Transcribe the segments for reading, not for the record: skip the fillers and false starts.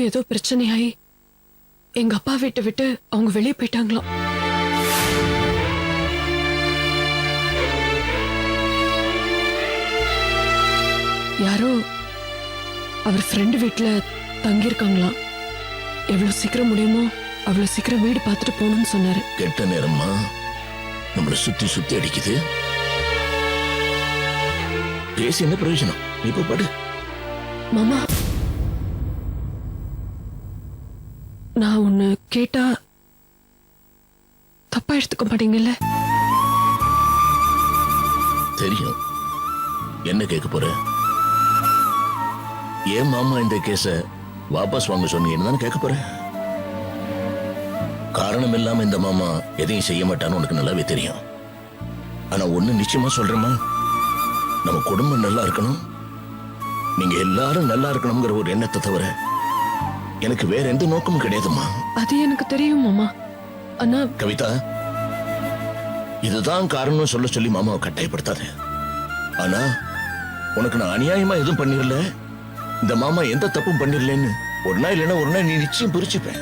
ஏதோ பிரச்சனையாயி எங்க அப்பா வீட்டை விட்டு அவங்க வெளியே போயிட்டாங்களாம். யாரோ அவர் ஃப்ரெண்டு வீட்டுல தங்கியிருக்காங்களாம். எவ்வளவு சீக்கிரம் முடியுமோ அவ்வளவு சீக்கிரம் வீடு பார்த்துட்டு போகணும்னு சொன்னாரு. கெட்ட நேரமா நம்மள சுத்தி சுத்தி அடிக்குது. பேசி என்ன பிரயோஜனம்? நீ போய் படு. மாமா, நான் ஒண்ணு கேட்டா தப்பா எடுத்துக்க மாட்டீங்கல்ல? தெரியும் என்ன கேட்க போற. ஏன் மாமா இந்த கேஸ வாபஸ் வாங்க சொன்னீங்கன்னு தானே கேட்க போற. காரணம் இல்லாம இந்த மாமா எதையும் செய்ய மாட்டான்னு உனக்கு நல்லாவே தெரியும். ஆனா ஒண்ணு நிச்சயமா சொல்றேம்மா, நம்ம குடும்பம் நல்லா இருக்கணும், நீங்க எல்லாரும் நல்லா இருக்கணுங்கிற ஒரு எண்ணத்தை தவிர எனக்கு வேற எந்த நோக்கமும் கிடையாதுமா. அது எனக்கு தெரியும் மாமா. ஆனா கவிதா, இதுதான் காரணம் சொல்ல சொல்லி மாமாவை கட்டாயப்படுத்தாத. ஆனா உனக்கு நான் அநியாயமா எதுவும் பண்ணிடல, இந்த மாமா எந்த தப்பும் பண்ணிடலன்னு ஒரு நாள் இல்லைன்னா ஒரு நாள் நீ நிச்சயம் பிரிச்சுப்பேன்.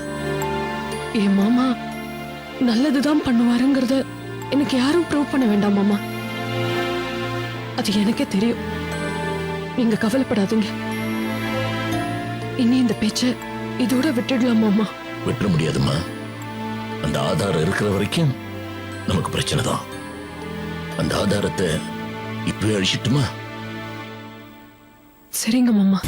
என் மாமா நல்லதுதான் பண்ணுவாருங்கிறத எனக்கு யாரும் ப்ரூவ் பண்ண வேண்டாம் மாமா. அது எனக்கே தெரியும். நீங்க கவலைப்படாதீங்க. இனி இந்த பேச்ச இதோட விட்டுடலாம் மாமா. விட்டுற முடியாதுமா. அந்த ஆதாரம் இருக்கிற வரைக்கும் நமக்கு பிரச்சனை தான். அந்த ஆதாரத்தை இப்பவே அழிச்சிட்டுமா? சரிங்க மாமா.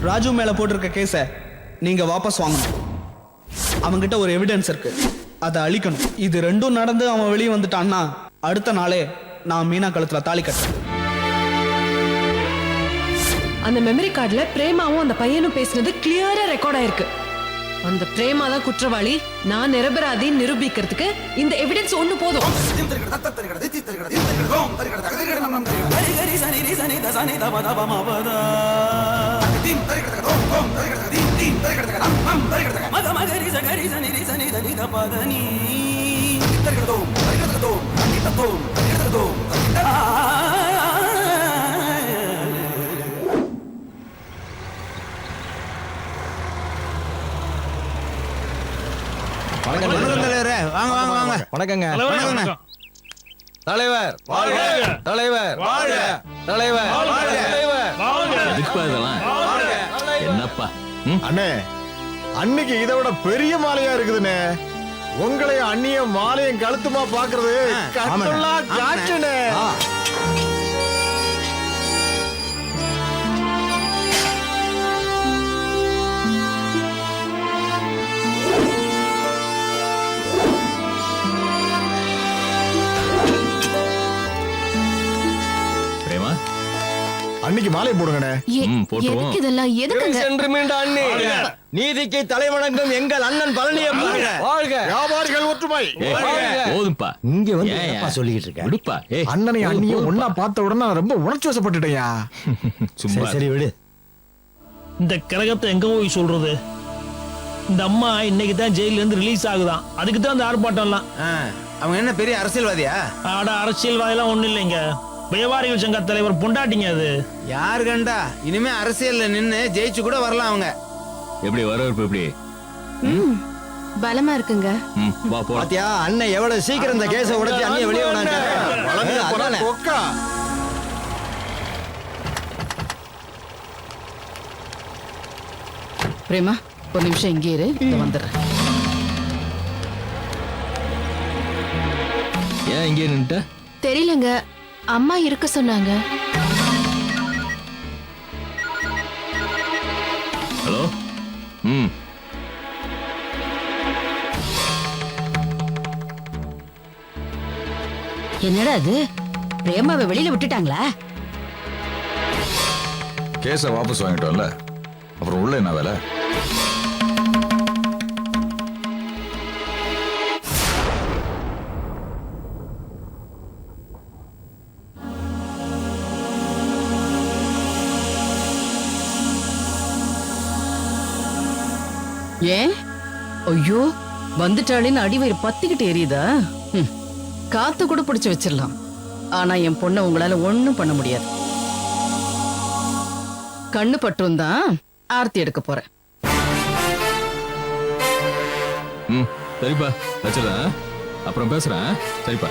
ராஜு மேல போட்டிருக்க கேஸ நீங்க வாபஸ் வாங்கணும். அவன்கிட்ட ஒரு எவிடன்ஸ் இருக்கு, அதை அழிக்கணும். இது ரெண்டும் நடந்து அவன் வெளியே வந்துட்டான்னா அடுத்த நாளே நான் மீனா கழுத்துல தாலி கட்டுறேன். அந்த மெமரி கார்டுல பிரேமாவும் அந்த பையனும் பேசினது கிளியரா ரெக்கார்ட் ஆயிருக்கு. அந்த பிரேமா தான் குற்றவாளி, நான் நிரபராதி நிரூபிக்கிறதுக்கு இந்த எவிடன்ஸ் ஒண்ணு போதும். வணக்கங்க. தலைவர் தலைவர் தலைவர் என்னப்பா அண்ணே, அன்னைக்கு இதை விட பெரிய மாலையா இருக்குதுண்ணே. உங்களையும் அண்ணியும் மாலையும் கழுத்துமா பாக்குறது காட்டுனே. அன்னைக்கு மாலை போடுங்கண்ணே. எதுக்கு இதெல்லாம்? எதுக்குங்க? நீதிக்கு தலைவணங்கும் எங்கள் அண்ணன் பழனியப்பா வாழ்க. வியாபாரிகள் ஒற்றுமை. போதும்பா. இங்க வந்து என்னப்பா சொல்லிட்டு இருக்க? விடுப்பா. அண்ணனையும் அண்ணியும் ஒன்னா பார்த்த உடனே நான் ரொம்ப உணர்ச்சி வசப்பட்டுட்டேயா. சரி விடு. இந்த கரகத்தை எங்க போய் சொல்றது? இந்த அம்மா இன்னைக்கு தான் ஜெயில இருந்து ரிலீஸ் ஆகுதான், அதுக்கு தான் அந்த ஆர்ப்பாட்டம்லாம். அவங்க என்ன பெரிய அரசியல்வாதியா? ஆட அரசியல்வாதிலாம் ஒண்ணு இல்லைங்க, வியாபாரிகள் சங்க தலைவர் பொண்டாட்டிங்க. அது யாரு கண்டா? இனிமே அரசியல்ல நின்னு ஜெயிச்சு கூட வரலாம் அவங்க. எப்படி வரவேற்பு? எப்படி பலமா இருக்குங்க. பாத்தியா அண்ணன் எவ்வளவு சீக்கிரம் இந்த கேஸ உடைச்சு அண்ணிய வெளியே வந்தாங்க. பிரேமா, ஒரு நிமிஷம் இங்கே இரு, வந்துடுறேன். ஏன் இங்கே நின்னுட்ட? தெரியலங்க, அம்மா இருக்க சொன்னாங்க. ஹலோ ம் என்னடா அது பிரேமாவை வெளியில விட்டுட்டாங்களா? கேஸை வாபஸ் வாங்கிட்டோம்ல, அப்புறம் உள்ள என்ன வேலை? ஏன்? ஐயோ, வந்துட்டாளின்னு அடிவயிறு பத்திக்கிட்டு எரியுதா? காத்து கூட பிடிச்சு வச்சிடலாம். ஆனா என் பொண்ணை உங்களால ஒண்ணும் பண்ண முடியாது. கண்ணு பட்டும் தான் ஆர்த்தி எடுக்க போறேன். ம் சரிப்பா, வச்சிடறேன், அப்புறம் பேசுறேன். சரிப்பா.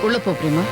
உள்ள போ பிரேமா.